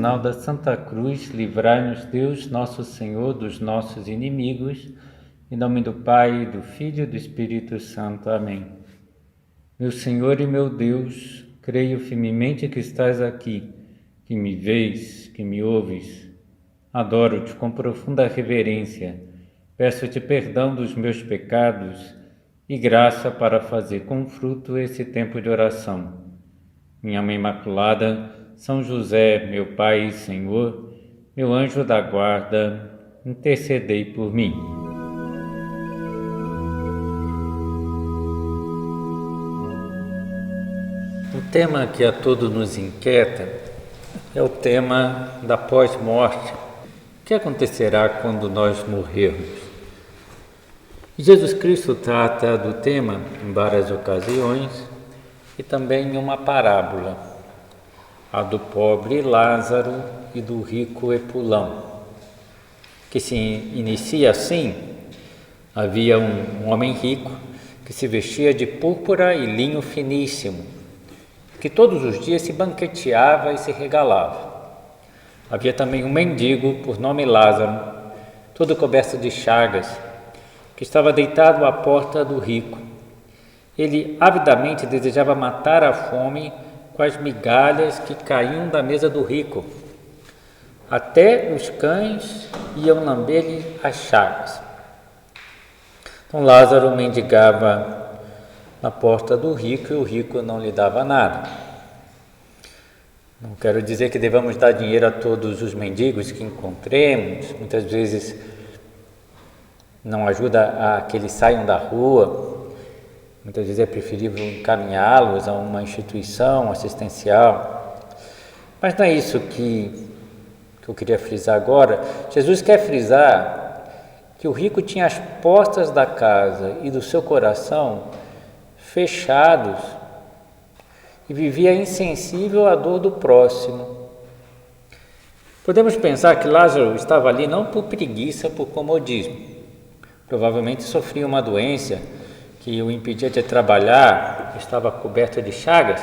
sinal da Santa Cruz, livrai-nos Deus, nosso Senhor, dos nossos inimigos. Em nome do Pai, do Filho e do Espírito Santo. Amém. Meu Senhor e meu Deus, creio firmemente que estás aqui, que me vês, que me ouves. Adoro-te com profunda reverência. Peço-te perdão dos meus pecados e graça para fazer com fruto esse tempo de oração. Minha Mãe Imaculada, São José, meu Pai e Senhor, meu anjo da guarda, intercedei por mim. O tema que a todos nos inquieta é o tema da pós-morte. O que acontecerá quando nós morrermos? Jesus Cristo trata do tema em várias ocasiões e também em uma parábola, a do pobre Lázaro e do rico Epulão, que se inicia assim: havia um homem rico que se vestia de púrpura e linho finíssimo, que todos os dias se banqueteava e se regalava. Havia também um mendigo por nome Lázaro, todo coberto de chagas, que estava deitado à porta do rico. Ele avidamente desejava matar a fome com as migalhas que caíam da mesa do rico. Até os cães iam lamber-lhe as chagas. Então Lázaro mendigava na porta do rico e o rico não lhe dava nada. Não quero dizer que devamos dar dinheiro a todos os mendigos que encontremos. Muitas vezes não ajuda a que eles saiam da rua. Muitas vezes é preferível encaminhá-los a uma instituição assistencial. Mas não é isso que eu queria frisar agora. Jesus quer frisar que o rico tinha as portas da casa e do seu coração fechados e vivia insensível à dor do próximo. Podemos pensar que Lázaro estava ali não por preguiça, por comodismo. Provavelmente sofria uma doença que o impedia de trabalhar, estava coberto de chagas,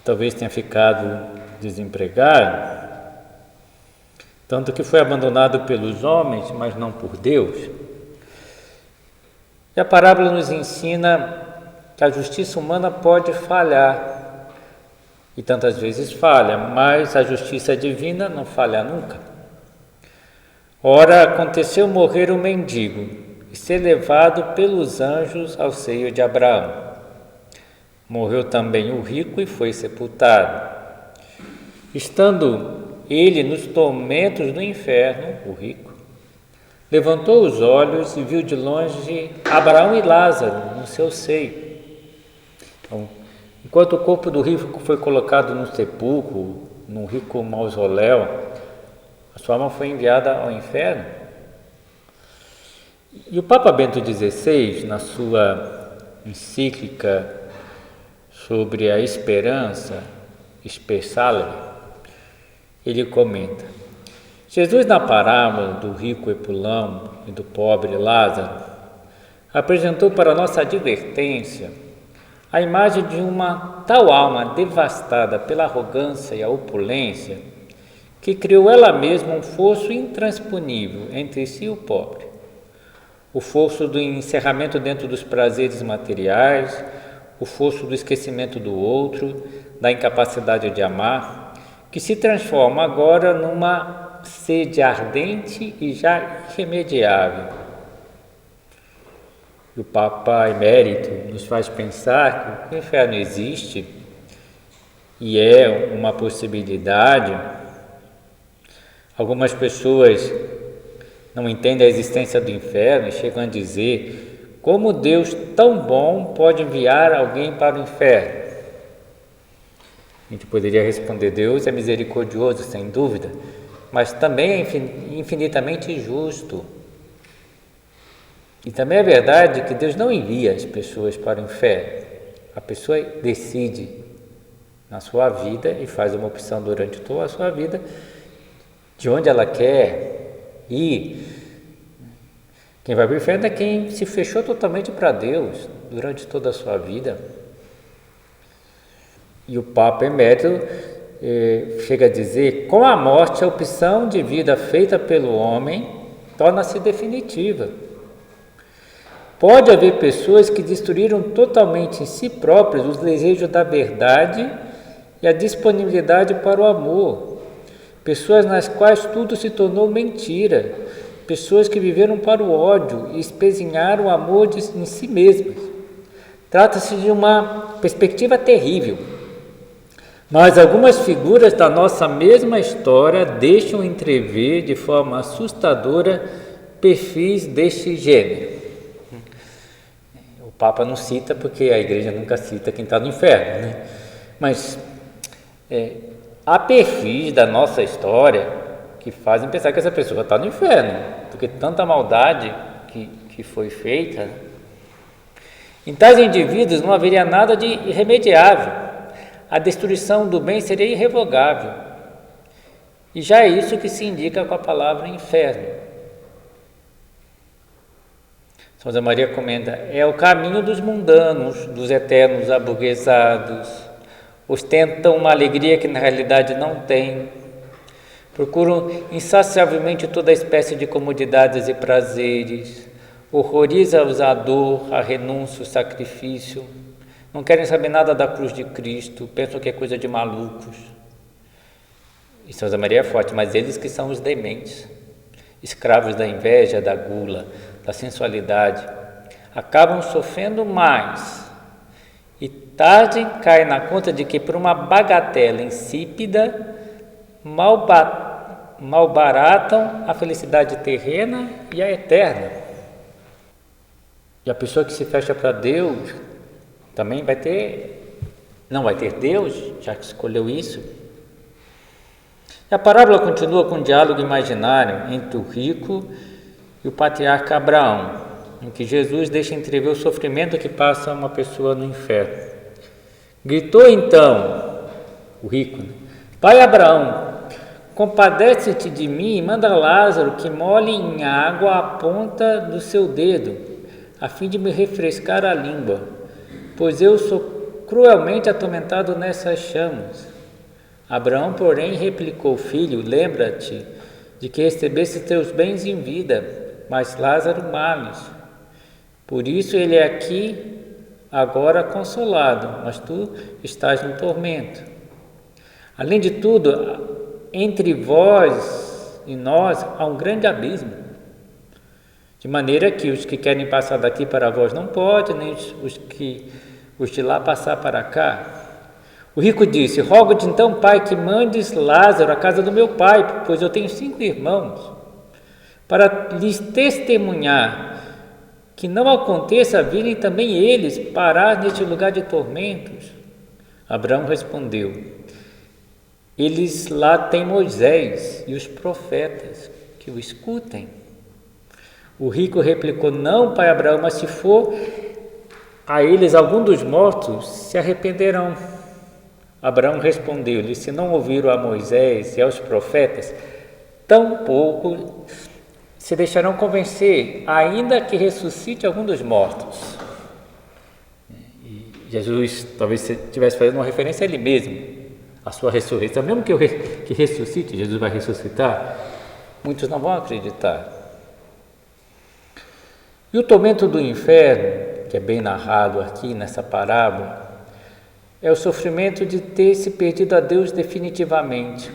talvez tenha ficado desempregado, tanto que foi abandonado pelos homens, mas não por Deus. E a parábola nos ensina que a justiça humana pode falhar, e tantas vezes falha, mas a justiça divina não falha nunca. Ora, aconteceu morrer um mendigo e ser levado pelos anjos ao seio de Abraão. Morreu também o rico e foi sepultado. Estando ele nos tormentos do inferno, o rico, levantou os olhos e viu de longe Abraão e Lázaro no seu seio. Então, enquanto o corpo do rico foi colocado no sepulcro, num rico mausoléu, a sua alma foi enviada ao inferno. E o Papa Bento XVI, na sua encíclica sobre a esperança, Sper Salvi, ele comenta: Jesus, na parábola do rico Epulão e do pobre Lázaro, apresentou para nossa advertência a imagem de uma tal alma devastada pela arrogância e a opulência que criou ela mesma um fosso intransponível entre si e o pobre. O fosso do encerramento dentro dos prazeres materiais, o fosso do esquecimento do outro, da incapacidade de amar, que se transforma agora numa sede ardente e já irremediável. E o Papa Emérito nos faz pensar que o inferno existe e é uma possibilidade. Algumas pessoas não entendem a existência do inferno e chegam a dizer: como Deus tão bom pode enviar alguém para o inferno? A gente poderia responder: Deus é misericordioso, sem dúvida, mas também é infinitamente justo. E também é verdade que Deus não envia as pessoas para o inferno. A pessoa decide na sua vida e faz uma opção durante toda a sua vida de onde ela quer ir. Quem vai para o inferno é quem se fechou totalmente para Deus durante toda a sua vida. E o Papa Emérito chega a dizer: com a morte, a opção de vida feita pelo homem torna-se definitiva. Pode haver pessoas que destruíram totalmente em si próprias os desejos da verdade e a disponibilidade para o amor. Pessoas nas quais tudo se tornou mentira. Pessoas que viveram para o ódio e espezinharam o amor em si mesmas. Trata-se de uma perspectiva terrível. Mas algumas figuras da nossa mesma história deixam entrever de forma assustadora perfis deste gênero. O Papa não cita porque a Igreja nunca cita quem está no inferno, né? Mas há perfis da nossa história que fazem pensar que essa pessoa está no inferno, porque tanta maldade que foi feita. Em tais indivíduos não haveria nada de irremediável. A destruição do bem seria irrevogável. E já é isso que se indica com a palavra inferno. São José Maria comenta: é o caminho dos mundanos, dos eternos aburguesados. Ostentam uma alegria que na realidade não têm. Procuram insaciavelmente toda espécie de comodidades e prazeres. Horroriza-os a dor, a renúncia, o sacrifício. Não querem saber nada da cruz de Cristo, pensam que é coisa de malucos. E São José Maria é forte, mas eles que são os dementes, escravos da inveja, da gula, da sensualidade, acabam sofrendo mais e tarde caem na conta de que por uma bagatela insípida malbaratam a felicidade terrena e a eterna. E a pessoa que se fecha para Deus também não vai ter Deus, já que escolheu isso. E a parábola continua com um diálogo imaginário entre o rico e o patriarca Abraão, em que Jesus deixa entrever o sofrimento que passa uma pessoa no inferno. Gritou então o rico: Pai Abraão, compadece-te de mim e manda Lázaro que molhe em água a ponta do seu dedo, a fim de me refrescar a língua, pois eu sou cruelmente atormentado nessas chamas. Abraão, porém, replicou: Filho, lembra-te de que recebeste teus bens em vida, mas Lázaro males. Por isso ele é aqui agora consolado, mas tu estás no tormento. Além de tudo, entre vós e nós há um grande abismo, de maneira que os que querem passar daqui para vós não podem, nem os de lá passar para cá. O rico disse: Rogo-te então, pai, que mandes Lázaro à casa do meu pai, pois eu tenho 5 irmãos, para lhes testemunhar, que não aconteça virem também eles parar neste lugar de tormentos. Abraão respondeu: Eles lá têm Moisés e os profetas, que o escutem. O rico replicou: Não, pai Abraão, mas se for a eles algum dos mortos, se arrependerão. Abraão respondeu-lhe: Se não ouviram a Moisés e aos profetas, tampouco se deixarão convencer, ainda que ressuscite algum dos mortos. E Jesus talvez estivesse fazendo uma referência a ele mesmo, a sua ressurreição. Mesmo que ressuscite, Jesus vai ressuscitar, muitos não vão acreditar. E o tormento do inferno, que é bem narrado aqui nessa parábola, é o sofrimento de ter se perdido a Deus definitivamente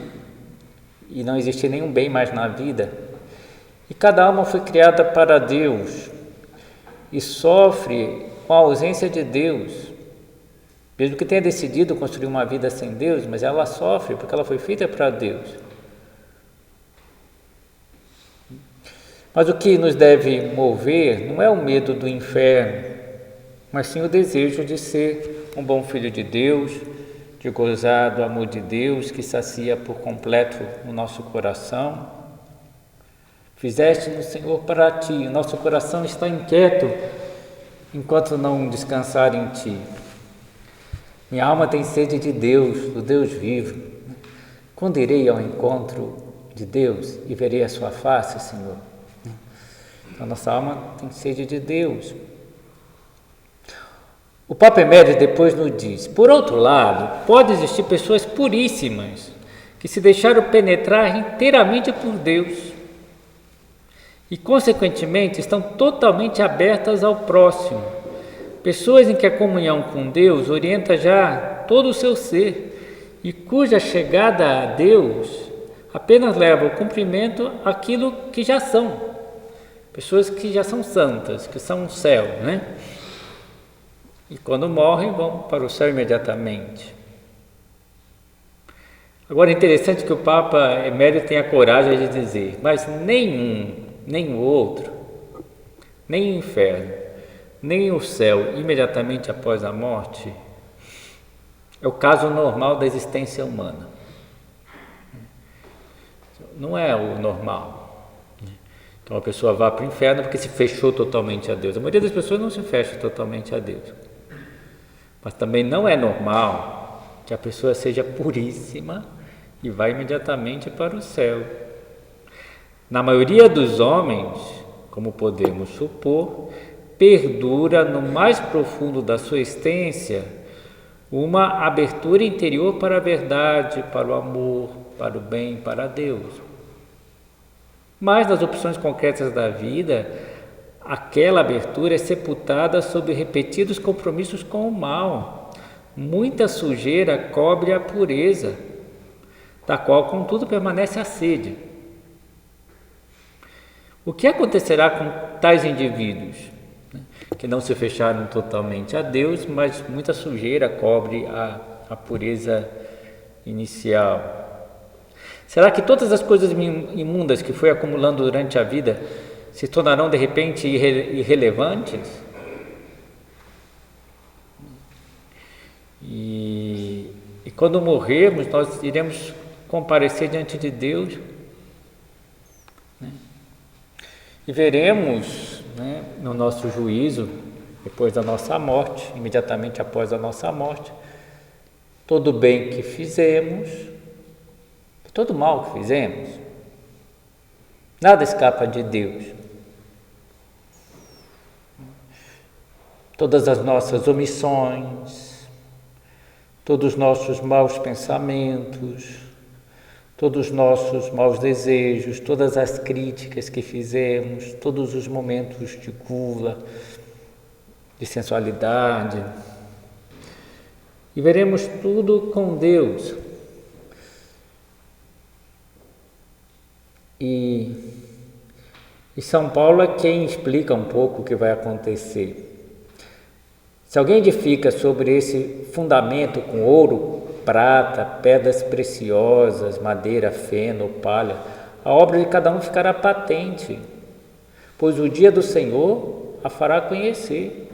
e não existir nenhum bem mais na vida. E cada alma foi criada para Deus e sofre com a ausência de Deus, mesmo que tenha decidido construir uma vida sem Deus, mas ela sofre porque ela foi feita para Deus. Mas o que nos deve mover não é o medo do inferno, mas sim o desejo de ser um bom filho de Deus, de gozar do amor de Deus que sacia por completo o nosso coração. Fizeste-nos, Senhor, para Ti, o nosso coração está inquieto enquanto não descansar em Ti. Minha alma tem sede de Deus, do Deus vivo. Quando irei ao encontro de Deus e verei a Sua face, Senhor? Então, nossa alma tem sede de Deus. O Papa Emérito depois nos diz: por outro lado, pode existir pessoas puríssimas que se deixaram penetrar inteiramente por Deus e, consequentemente, estão totalmente abertas ao próximo. Pessoas em que a comunhão com Deus orienta já todo o seu ser e cuja chegada a Deus apenas leva ao cumprimento aquilo que já são. Pessoas que já são santas, que são o céu, né? E quando morrem, vão para o céu imediatamente. Agora é interessante que o Papa Emérito tenha a coragem de dizer: mas nenhum, nem o outro, nem o inferno, nem o céu imediatamente após a morte é o caso normal da existência humana. Não é o normal. Então a pessoa vai para o inferno porque se fechou totalmente a Deus. A maioria das pessoas não se fecha totalmente a Deus. Mas também não é normal que a pessoa seja puríssima e vá imediatamente para o céu. Na maioria dos homens, como podemos supor, perdura no mais profundo da sua essência uma abertura interior para a verdade, para o amor, para o bem, para Deus. Mas nas opções concretas da vida, aquela abertura é sepultada sob repetidos compromissos com o mal. Muita sujeira cobre a pureza, da qual, contudo, permanece a sede. O que acontecerá com tais indivíduos, que não se fecharam totalmente a Deus, mas muita sujeira cobre a pureza inicial? Será que todas as coisas imundas que foi acumulando durante a vida se tornarão de repente irrelevantes? E quando morrermos, nós iremos comparecer diante de Deus, né? E veremos, né, no nosso juízo, depois da nossa morte, imediatamente após a nossa morte, todo o bem que fizemos, todo o mal que fizemos. Nada escapa de Deus. Todas as nossas omissões, todos os nossos maus pensamentos, todos os nossos maus desejos, todas as críticas que fizemos, todos os momentos de gula, de sensualidade. E veremos tudo com Deus. E São Paulo é quem explica um pouco o que vai acontecer. Se alguém edifica sobre esse fundamento com ouro, prata, pedras preciosas, madeira, feno, palha, a obra de cada um ficará patente, pois o dia do Senhor a fará conhecer.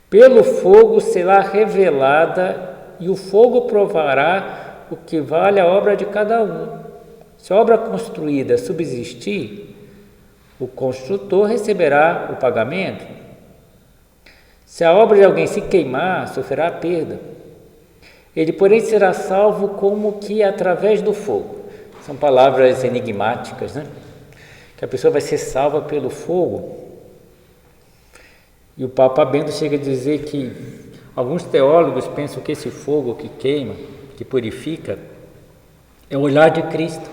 Pelo fogo será revelada, e o fogo provará o que vale a obra de cada um. Se a obra construída subsistir, o construtor receberá o pagamento. Se a obra de alguém se queimar, sofrerá perda. Ele, porém, será salvo como que através do fogo. São palavras enigmáticas, né? Que a pessoa vai ser salva pelo fogo. E o Papa Bento chega a dizer que alguns teólogos pensam que esse fogo que queima, que purifica, é o olhar de Cristo.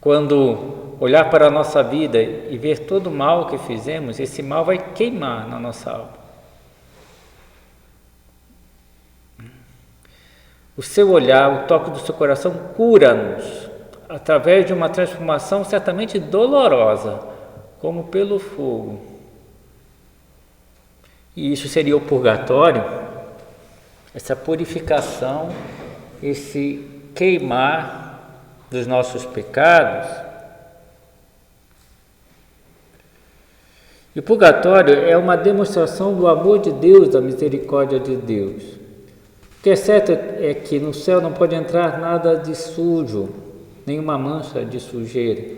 Quando olhar para a nossa vida e ver todo o mal que fizemos, esse mal vai queimar na nossa alma. O seu olhar, o toque do seu coração cura-nos através de uma transformação certamente dolorosa, como pelo fogo. E isso seria o purgatório, essa purificação, esse queimar dos nossos pecados. E o purgatório é uma demonstração do amor de Deus, da misericórdia de Deus. O que é certo é que no céu não pode entrar nada de sujo, nenhuma mancha de sujeira.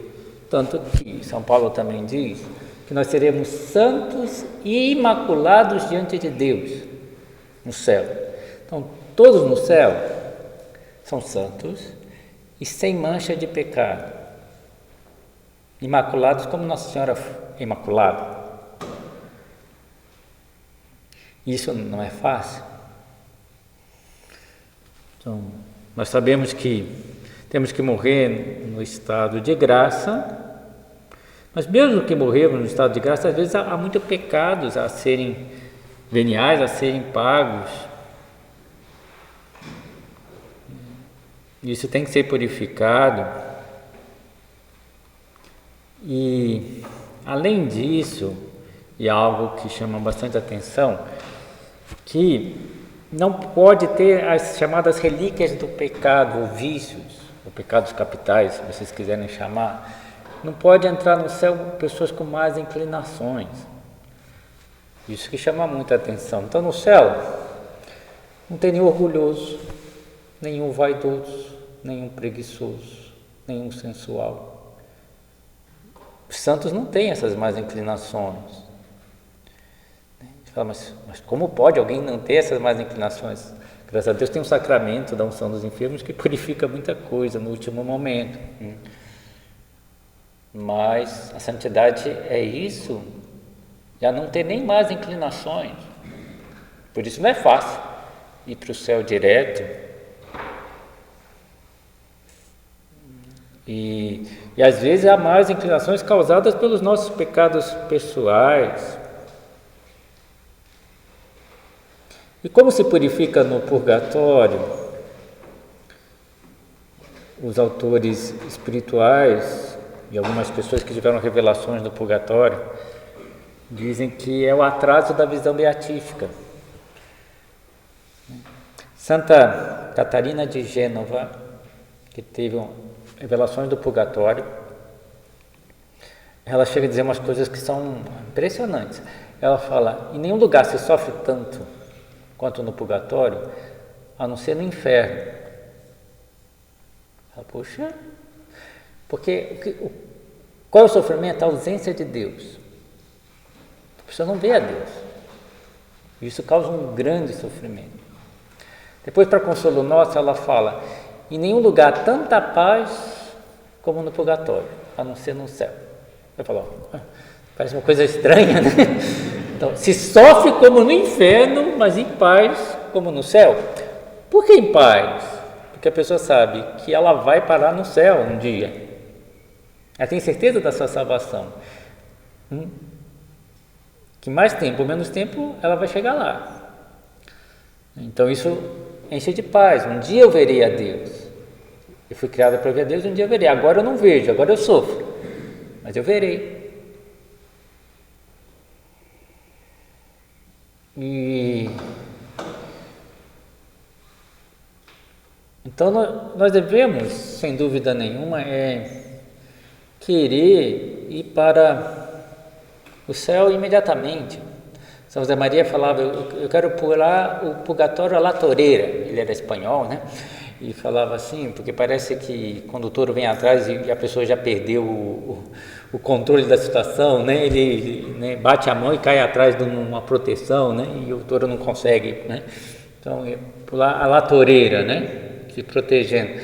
Tanto que São Paulo também diz que nós seremos santos e imaculados diante de Deus no céu. Então, todos no céu são santos e sem mancha de pecado, imaculados como Nossa Senhora é imaculada. Isso não é fácil. Então, nós sabemos que temos que morrer no estado de graça, mas mesmo que morrermos no estado de graça, às vezes há muitos pecados a serem veniais, a serem pagos. Isso tem que ser purificado. E, além disso, e algo que chama bastante atenção, que não pode ter as chamadas relíquias do pecado, ou vícios, ou pecados capitais, se vocês quiserem chamar. Não pode entrar no céu pessoas com más inclinações. Isso que chama muita atenção. Então, no céu, não tem nenhum orgulhoso, nenhum vaidoso, nenhum preguiçoso, nenhum sensual. Os santos não têm essas más inclinações. Você fala, mas como pode alguém não ter essas más inclinações? Graças a Deus tem um sacramento da unção dos enfermos que purifica muita coisa no último momento. Mas a santidade é isso, já não ter nem más inclinações. Por isso não é fácil ir para o céu direto. E às vezes há más inclinações causadas pelos nossos pecados pessoais. E como se purifica no purgatório? Os autores espirituais e algumas pessoas que tiveram revelações no purgatório dizem que é o atraso da visão beatífica. Santa Catarina de Gênova, que teve revelações do purgatório, ela chega a dizer umas coisas que são impressionantes. Ela fala, em nenhum lugar se sofre tanto quanto no purgatório, a não ser no inferno. Ela, poxa, porque qual é o sofrimento? A ausência de Deus. A pessoa não vê a Deus. Isso causa um grande sofrimento. Depois, para consolo nosso, ela fala, em nenhum lugar tanta paz como no purgatório, a não ser no céu. Eu falo, parece uma coisa estranha, né? Então, se sofre como no inferno, mas em paz como no céu. Por que em paz? Porque a pessoa sabe que ela vai parar no céu um dia. Ela tem certeza da sua salvação. Que mais tempo ou menos tempo ela vai chegar lá. Então isso enche de paz. Um dia eu verei a Deus. Eu fui criado para ver a Deus, um dia eu verei. Agora eu não vejo, agora eu sofro. Mas eu verei. Então nós devemos, sem dúvida nenhuma, querer ir para o céu imediatamente. São José Maria falava, eu quero pular o purgatório à la toureira. Ele era espanhol, né? E falava assim, porque parece que quando o touro vem atrás e a pessoa já perdeu o controle da situação, né? Ele né, bate a mão e cai atrás de uma proteção, né? E o touro não consegue, né? Então, pular a la toureira, né? Se protegendo,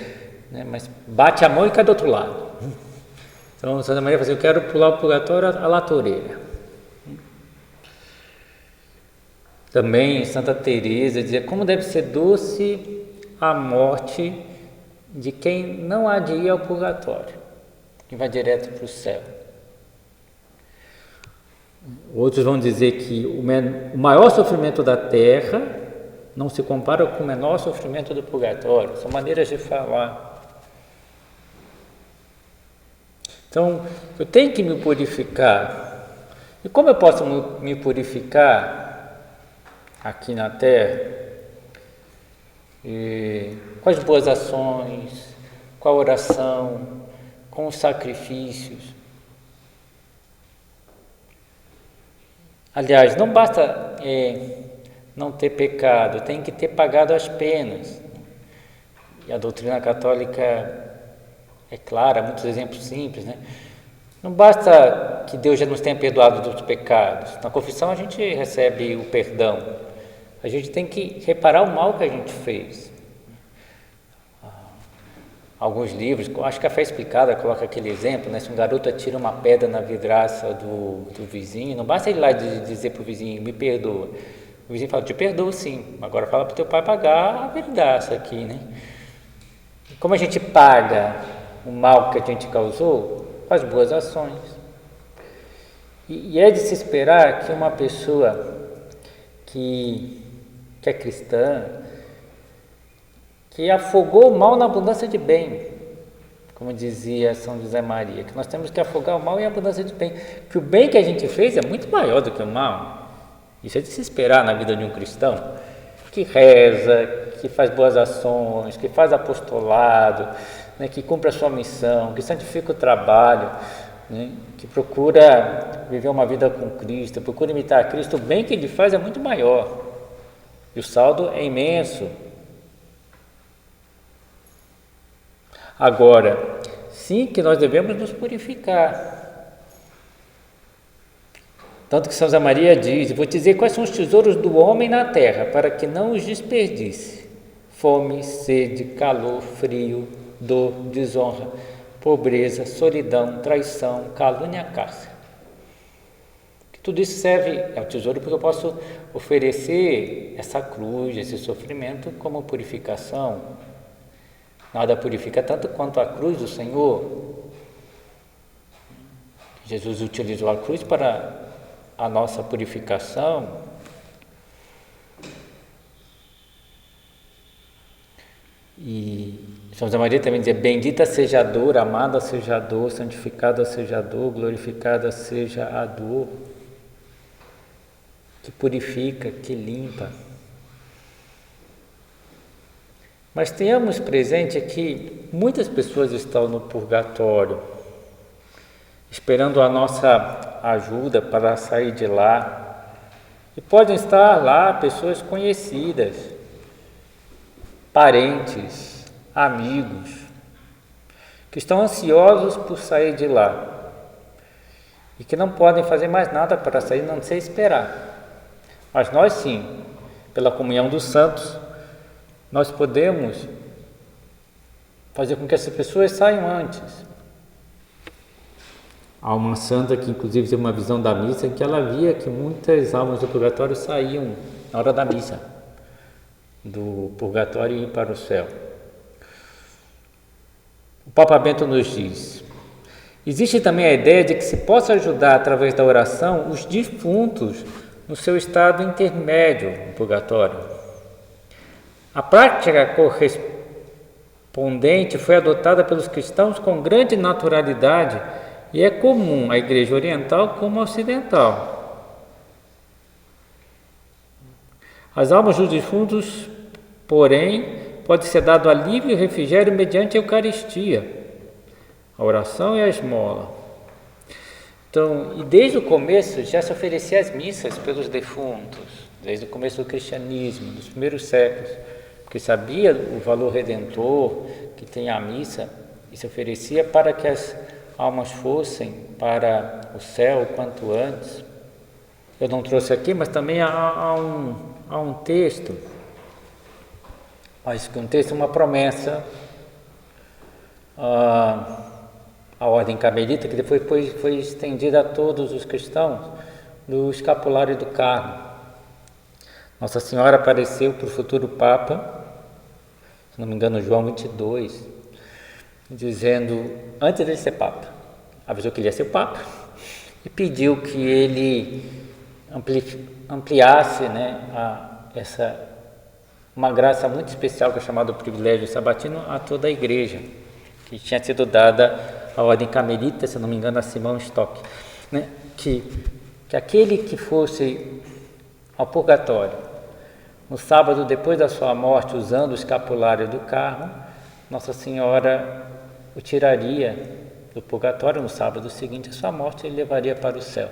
né? Mas bate a mão e cai do outro lado. Então, Santa Maria fala assim, eu quero pular o purgatório à la toureira. Também Santa Teresa dizia, como deve ser doce a morte de quem não há de ir ao purgatório, que vai direto para o céu. Outros vão dizer que o maior sofrimento da terra não se compara com o menor sofrimento do purgatório. São maneiras de falar. Então, eu tenho que me purificar. E como eu posso me purificar aqui na terra? Com as boas ações, com a oração, com os sacrifícios. Aliás, não basta não ter pecado, tem que ter pagado as penas. E a doutrina católica é clara, muitos exemplos simples, né? Não basta que Deus já nos tenha perdoado dos pecados. Na confissão a gente recebe o perdão. A gente tem que reparar o mal que a gente fez. Alguns livros, acho que a Fé Explicada coloca aquele exemplo, né? Se um garoto atira uma pedra na vidraça do vizinho, não basta ele ir lá dizer para o vizinho, me perdoa. O vizinho fala, te perdoo sim, agora fala para o teu pai pagar a verdaça aqui, né? Como a gente paga o mal que a gente causou? Com as boas ações. E é de se esperar que uma pessoa que é cristã, que afogou o mal na abundância de bem, como dizia São José Maria, que nós temos que afogar o mal em abundância de bem, que o bem que a gente fez é muito maior do que o mal. Isso é de se esperar na vida de um cristão, que reza, que faz boas ações, que faz apostolado, né, que cumpre a sua missão, que santifica o trabalho, né, que procura viver uma vida com Cristo, procura imitar Cristo. O bem que ele faz é muito maior e o saldo é imenso. Agora, sim que nós devemos nos purificar. Tanto que São José Maria diz, vou te dizer quais são os tesouros do homem na terra, para que não os desperdice: fome, sede, calor, frio, dor, desonra, pobreza, solidão, traição, calúnia, cárcere. Tudo isso serve, é um tesouro porque eu posso oferecer essa cruz, esse sofrimento como purificação. Nada purifica tanto quanto a cruz do Senhor. Jesus utilizou a cruz para a nossa purificação. E São José Maria também dizia, bendita seja a dor, amada seja a dor, santificada seja a dor, glorificada seja a dor, que purifica, que limpa. Mas tenhamos presente que muitas pessoas estão no purgatório, esperando a nossa ajuda para sair de lá. E podem estar lá pessoas conhecidas, parentes, amigos, que estão ansiosos por sair de lá e que não podem fazer mais nada para sair, não sei esperar. Mas nós sim, pela comunhão dos santos, nós podemos fazer com que essas pessoas saiam antes. Há uma santa que inclusive teve uma visão da missa em que ela via que muitas almas do purgatório saíam na hora da missa, do purgatório e ir para o céu. O Papa Bento nos diz, existe também a ideia de que se possa ajudar através da oração os defuntos no seu estado intermédio no purgatório. A prática correspondente foi adotada pelos cristãos com grande naturalidade e é comum à Igreja Oriental como à Ocidental. Às almas dos defuntos, porém, pode ser dado alívio e refrigério mediante a Eucaristia, a oração e a esmola. Então, e desde o começo já se oferecia as missas pelos defuntos, desde o começo do cristianismo, dos primeiros séculos, porque sabia o valor redentor que tem a missa e se oferecia para que as almas fossem para o céu o quanto antes. Eu não trouxe aqui, mas também há um texto, mas que um texto é uma promessa, a ordem carmelita, que depois foi estendida a todos os cristãos, do escapulário do Carmo. Nossa Senhora apareceu para o futuro Papa, se não me engano, João 22, dizendo, antes de ser Papa, avisou que ele ia ser Papa e pediu que ele ampliasse, uma graça muito especial que é chamada o privilégio sabatino a toda a Igreja, que tinha sido dada à ordem carmelita, se não me engano, a Simão Stock, que aquele que fosse ao purgatório no sábado depois da sua morte, usando o escapulário do Carmo, Nossa Senhora o tiraria do purgatório no sábado seguinte à sua morte e ele levaria para o céu.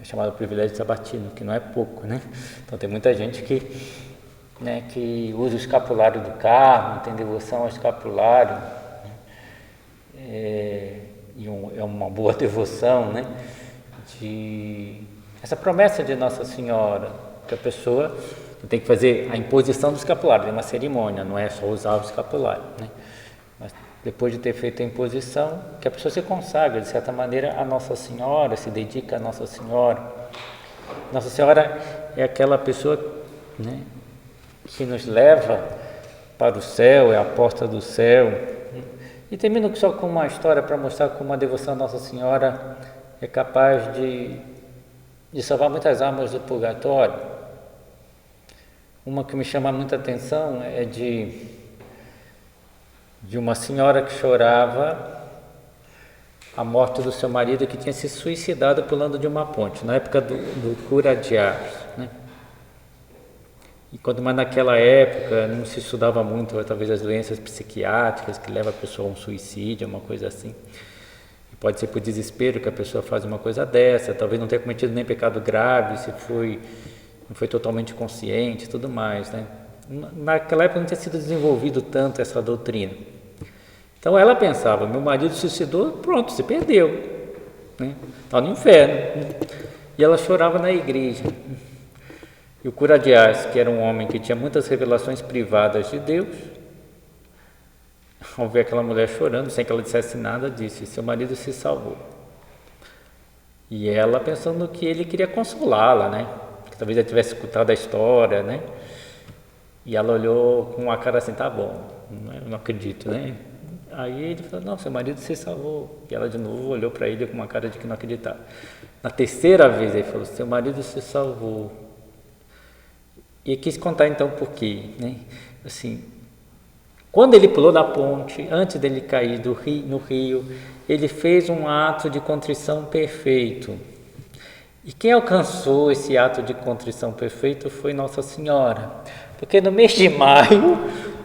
É chamado privilégio sabatino, que não é pouco, né? Então tem muita gente que usa o escapulário do Carmo, tem devoção ao escapulário, é uma boa devoção, de essa promessa de Nossa Senhora, que a pessoa tem que fazer a imposição do escapulário, é uma cerimônia, não é só usar o escapulário, Mas depois de ter feito a imposição, que a pessoa se consagra, de certa maneira, a Nossa Senhora, se dedica a Nossa Senhora. Nossa Senhora é aquela pessoa, né, que nos leva para o céu, é a porta do céu. E termino só com uma história para mostrar como a devoção à Nossa Senhora é capaz de salvar muitas almas do purgatório. Uma que me chama muita atenção é de uma senhora que chorava a morte do seu marido, que tinha se suicidado pulando de uma ponte, na época do cura de Ars, né? Mas naquela época não se estudava muito, talvez, as doenças psiquiátricas que levam a pessoa a um suicídio, uma coisa assim. E pode ser por desespero que a pessoa faz uma coisa dessa, talvez não tenha cometido nem pecado grave, não foi totalmente consciente e tudo mais, né? Naquela época não tinha sido desenvolvido tanto essa doutrina. Então ela pensava, meu marido se suicidou, pronto, se perdeu, né? Está no inferno, né? E ela chorava na igreja. E o cura de Ars, que era um homem que tinha muitas revelações privadas de Deus, ao ver aquela mulher chorando, sem que ela dissesse nada, disse, seu marido se salvou. E ela pensando que ele queria consolá-la, né? Que talvez ela tivesse escutado a história, né? E ela olhou com uma cara assim, tá bom, eu não acredito, né? Aí ele falou, não, seu marido se salvou. E ela de novo olhou para ele com uma cara de que não acreditava. Na terceira vez ele falou, seu marido se salvou. E quis contar então por quê, né? Assim, quando ele pulou da ponte, antes dele cair no rio, ele fez um ato de contrição perfeito. E quem alcançou esse ato de contrição perfeito foi Nossa Senhora. Porque no mês de maio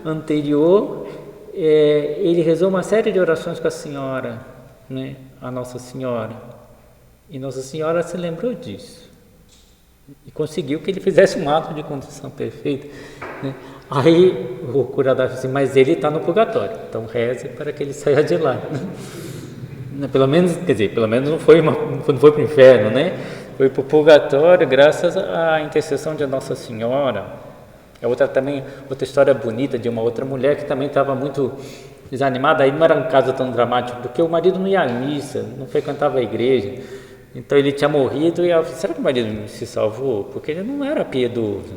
anterior, ele rezou uma série de orações com a Senhora, né? A Nossa Senhora. E Nossa Senhora se lembrou disso. E conseguiu que ele fizesse um ato de contrição perfeita, né? Aí o curador disse assim, mas ele está no purgatório, então reze para que ele saia de lá. Pelo menos não foi para o inferno, né? Foi para o purgatório graças à intercessão de Nossa Senhora. Outra história bonita de uma outra mulher que também estava muito desanimada. Aí não era um caso tão dramático, porque o marido não ia à missa, não frequentava a igreja. Então ele tinha morrido e ela falou, será que o marido se salvou? Porque ele não era piedoso.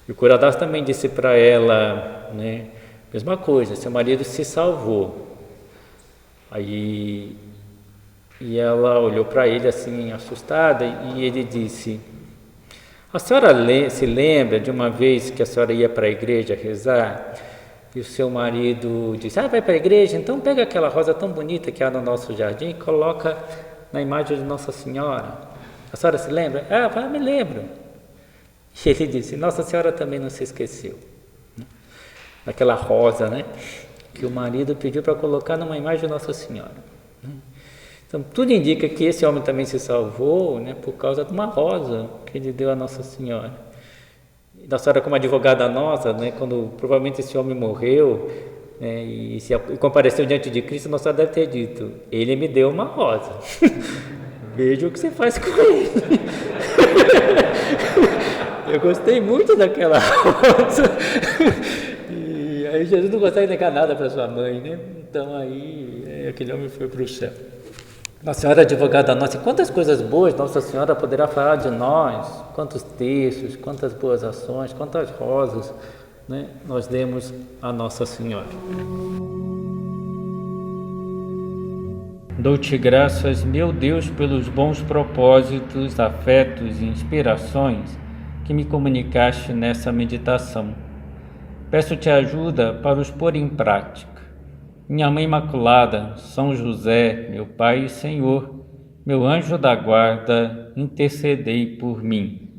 E o curador também disse para ela, né, mesma coisa, seu marido se salvou. Aí e ela olhou para ele assim, assustada, e ele disse, a senhora se lembra de uma vez que a senhora ia para a igreja rezar? E o seu marido disse, vai para a igreja? Então pega aquela rosa tão bonita que há no nosso jardim e coloca na imagem de Nossa Senhora. A senhora se lembra? Me lembro. E ele disse, Nossa Senhora também não se esqueceu. Daquela rosa, né? Que o marido pediu para colocar numa imagem de Nossa Senhora. Então, tudo indica que esse homem também se salvou, né, por causa de uma rosa que ele deu a Nossa Senhora. E Nossa Senhora, como advogada nossa, né, quando provavelmente esse homem morreu, né, e compareceu diante de Cristo, Nossa Senhora deve ter dito, ele me deu uma rosa. Veja o que você faz com ele. Eu gostei muito daquela rosa. E aí Jesus não consegue negar nada para sua mãe, né? Então aí aquele homem foi para o céu. Nossa Senhora advogada nossa, quantas coisas boas Nossa Senhora poderá falar de nós, quantos textos, quantas boas ações, quantas rosas, né, nós demos a Nossa Senhora. Dou-te graças, meu Deus, pelos bons propósitos, afetos e inspirações que me comunicaste nessa meditação. Peço-te ajuda para os pôr em prática. Minha Mãe Imaculada, São José, meu Pai e Senhor, meu anjo da guarda, intercedei por mim.